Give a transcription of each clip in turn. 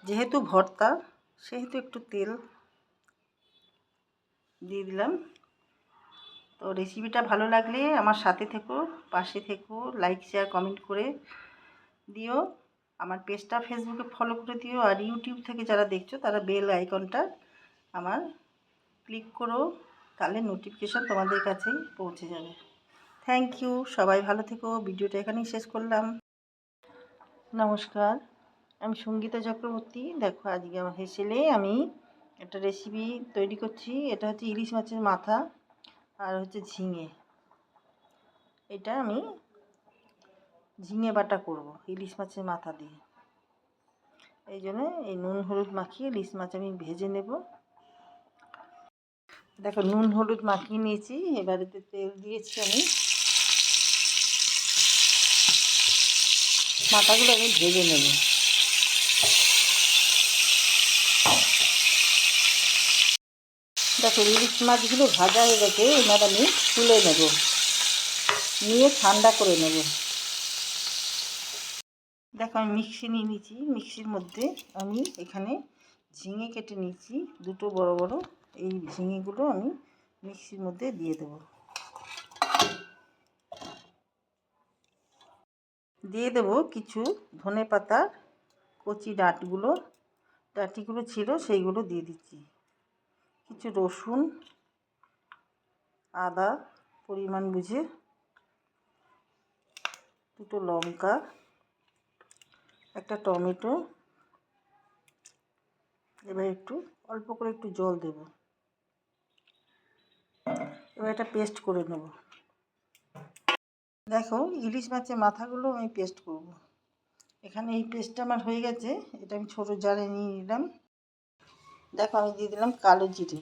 যেহেতু ভর্তা সেহেতু একটু তেল দিয়ে দিলাম। তো রেসিপিটা ভালো লাগলে আমার সাথে থেকো, পাশে থেকো, লাইক শেয়ার কমেন্ট করে দিও। আমার পেজটা ফেসবুকে ফলো করে দিও। আর ইউটিউব থেকে যারা দেখছো তারা বেল আইকনটা আমার ক্লিক করো, তাহলে নোটিফিকেশান তোমাদের কাছেই পৌঁছে যাবে। থ্যাংক ইউ, সবাই ভালো থেকো। ভিডিওটা এখানেই শেষ করলাম। নমস্কার, আমি সঙ্গীতা চক্রবর্তী। দেখো আজকে আমার হেসেলে আমি একটা রেসিপি তৈরি করছি। এটা হচ্ছে ইলিশ মাছের মাথা আর হচ্ছে ঝিঙে। এটা আমি ঝিঙে বাটা করব ইলিশ মাছের মাথা দিয়ে। এই জন্য এই নুন হলুদ মাখিয়ে ইলিশ মাছ আমি ভেজে নেব। দেখো নুন হলুদ মাখিয়ে নিয়েছি, এবারেতে তেল দিয়েছি আমি। মাথাগুলো আমি ভেজে নেব। দেখো ইলিশ মাছগুলো ভাজা হয়ে গেছে, এবার আমি তুলে নেব, নিয়ে ঠান্ডা করে নেব। দেখো আমি মিক্সি নিয়ে নিয়েছি, মিক্সির মধ্যে আমি এখানে ঝিঙে কেটে নিয়েছি দুটো বড় বড়। এই ঝিঙেগুলো আমি মিক্সির মধ্যে দিয়ে দেব। দিয়ে দেব কিছু ধনেপাতা কচি ডাঁটিগুলো ছিল সেইগুলো দিয়ে দিচ্ছি। কিছু রসুন, আদা পরিমাণ বুঝে, দুটো লঙ্কা, একটা টমেটো। এবার একটু অল্প করে একটু জল দেব। এবার এটা পেস্ট করে নেব। দেখো ইলিশ মাছের মাথাগুলো আমি পেস্ট করব। এখানে এই পেস্টটা আমার হয়ে গেছে, এটা আমি ছোটো জারে নিয়ে নিলাম। দেখো আমি দিয়ে দিলাম কালো জিরে,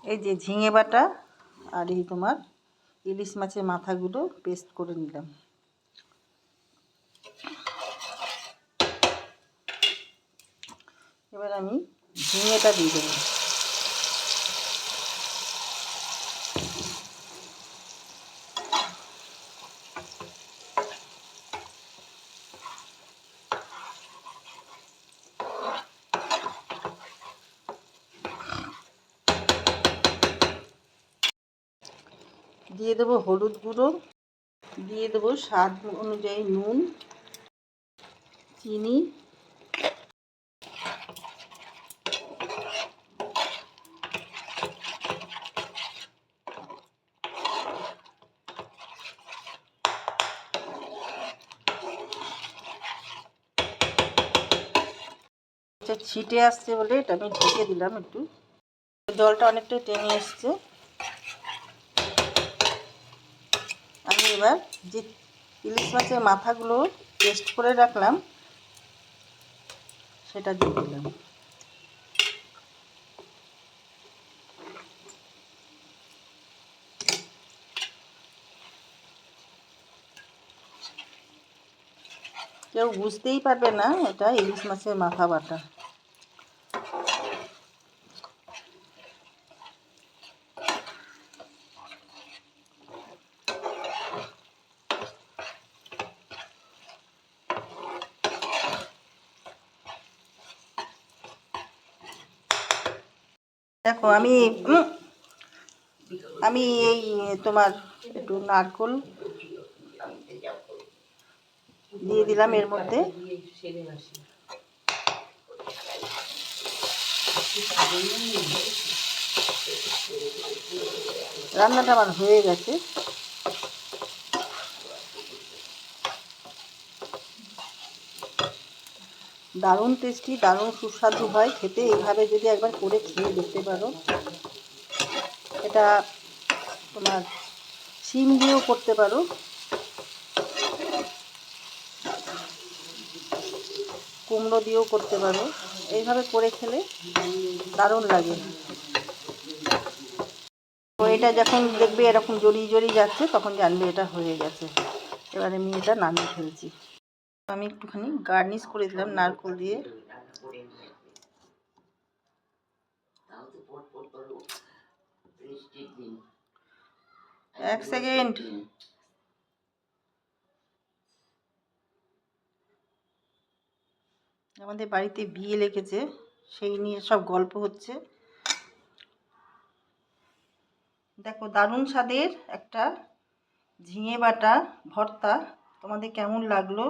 এই যে ঝিঙে বাটা, আর এই তোমার ইলিশ মাছের মাথাগুলো পেস্ট করে নিলাম। এবার আমি ঝিঙেটা দিয়ে দেবো। দিয়ে দেবো হলুদ গুঁড়ো, দিয়ে দেবো স্বাদ অনুযায়ী নুন, চিনি, ছিটে আসছে বলে এটা আমি ঢেকে দিলাম একটু। জলটা অনেকটাই টেনে এসছে। আমি এবার যে ইলিশ মাছের মাথাগুলো পেস্ট করে রাখলাম সেটা দিয়ে দিলাম। কেউ বুঝতেই পারবে না এটা ইলিশ মাছের মাথা বাটা। দেখো আমি এই তোমার একটু নারকেল দিয়ে দিলাম এর মধ্যে। রান্নাটা আমার হয়ে গেছে। দারুণ টেস্টি, দারুণ সুস্বাদু হয় খেতে। এইভাবে যদি একবার করে খেয়ে দেখতে পারো। এটা তোমার শিম দিয়েও করতে পারো, কুমড়ো দিয়েও করতে পারো। এইভাবে করে খেলে দারুণ লাগে। তো এটা যখন দেখবে এরকম জড়িয়ে জড়িয়ে যাচ্ছে তখন জানবে এটা হয়ে গেছে। এবার আমি এটা নামিয়ে ফেলছি। আমি একটুখানি গার্নিশ করে দিলাম নারকেল দিয়ে। এক সেকেন্ড। আমাদের বাড়িতে বিয়ে লেগেছে, সেই নিয়ে সব গল্প হচ্ছে। দেখো, দারুণ স্বাদের একটা ঝিঙে বাটা ভর্তা তোমাদের কেমন লাগলো